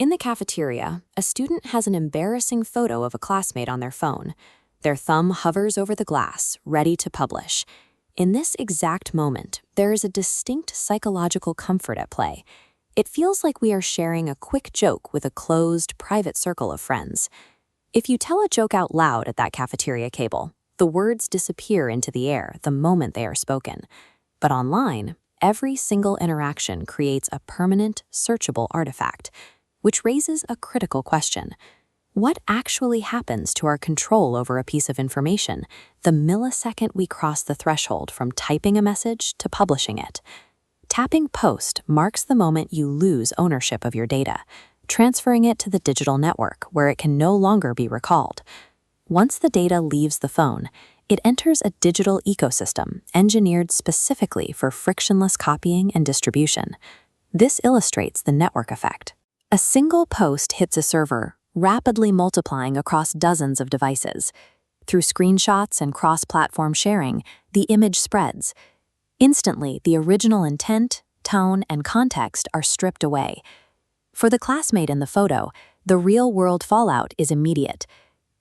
In the cafeteria, a student has an embarrassing photo of a classmate on their phone. Their thumb hovers over the glass, ready to publish. In this exact moment, there is a distinct psychological comfort at play. It feels like we are sharing a quick joke with a closed, private circle of friends. If you tell a joke out loud at that cafeteria table, the words disappear into the air the moment they are spoken. But online, every single interaction creates a permanent, searchable artifact, which raises a critical question. What actually happens to our control over a piece of information the millisecond we cross the threshold from typing a message to publishing it? Tapping Post marks the moment you lose ownership of your data, transferring it to the digital network where it can no longer be recalled. Once the data leaves the phone, it enters a digital ecosystem engineered specifically for frictionless copying and distribution. This illustrates the network effect. A single post hits a server, rapidly multiplying across dozens of devices. Through screenshots and cross-platform sharing, the image spreads. Instantly, the original intent, tone, and context are stripped away. For the classmate in the photo, the real-world fallout is immediate.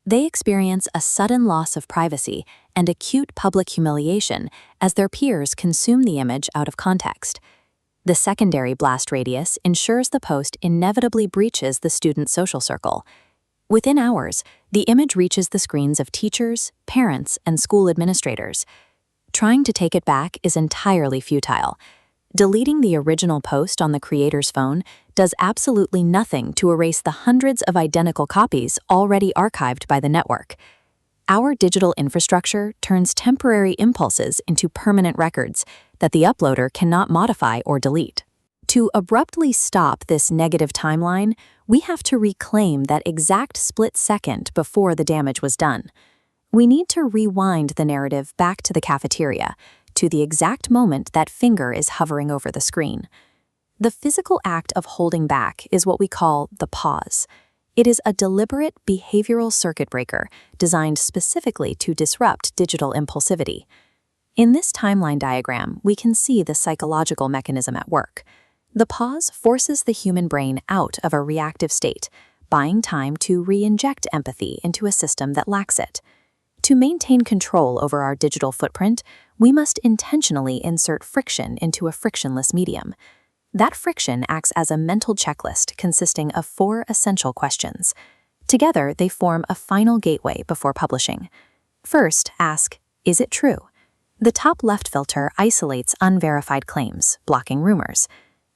They experience a sudden loss of privacy and acute public humiliation as their peers consume the image out of context. The secondary blast radius ensures the post inevitably breaches the student's social circle. Within hours, the image reaches the screens of teachers, parents, and school administrators. Trying to take it back is entirely futile. Deleting the original post on the creator's phone does absolutely nothing to erase the hundreds of identical copies already archived by the network. Our digital infrastructure turns temporary impulses into permanent records that the uploader cannot modify or delete. To abruptly stop this negative timeline, we have to reclaim that exact split second before the damage was done. We need to rewind the narrative back to the cafeteria, to the exact moment that finger is hovering over the screen. The physical act of holding back is what we call the pause. It is a deliberate behavioral circuit breaker designed specifically to disrupt digital impulsivity. In this timeline diagram, we can see the psychological mechanism at work. The pause forces the human brain out of a reactive state, buying time to re-inject empathy into a system that lacks it. To maintain control over our digital footprint, we must intentionally insert friction into a frictionless medium. That friction acts as a mental checklist consisting of 4 essential questions. Together, they form a final gateway before publishing. First, ask, is it true? The top left filter isolates unverified claims, blocking rumors.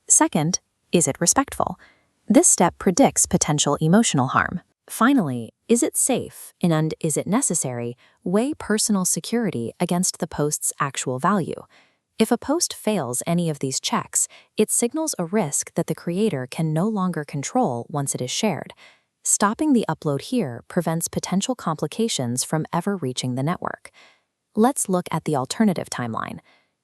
Second, is it respectful? This step predicts potential emotional harm. Finally, is it safe, and is it necessary, weigh personal security against the post's actual value. If a post fails any of these checks, it signals a risk that the creator can no longer control once it is shared. Stopping the upload here prevents potential complications from ever reaching the network. Let's look at the alternative timeline.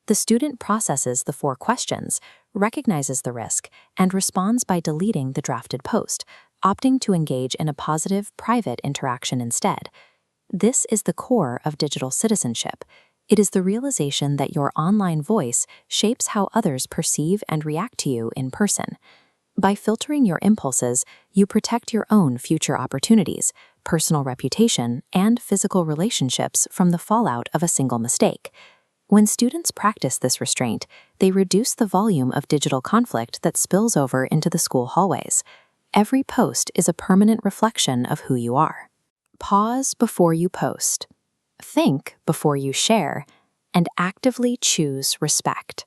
The student processes the 4 questions, recognizes the risk, and responds by deleting the drafted post, opting to engage in a positive, private interaction instead. This is the core of digital citizenship. It is the realization that your online voice shapes how others perceive and react to you in person. By filtering your impulses, you protect your own future opportunities, personal reputation, and physical relationships from the fallout of a single mistake. When students practice this restraint, they reduce the volume of digital conflict that spills over into the school hallways. Every post is a permanent reflection of who you are. Pause before you post. Think before you share, and actively choose respect.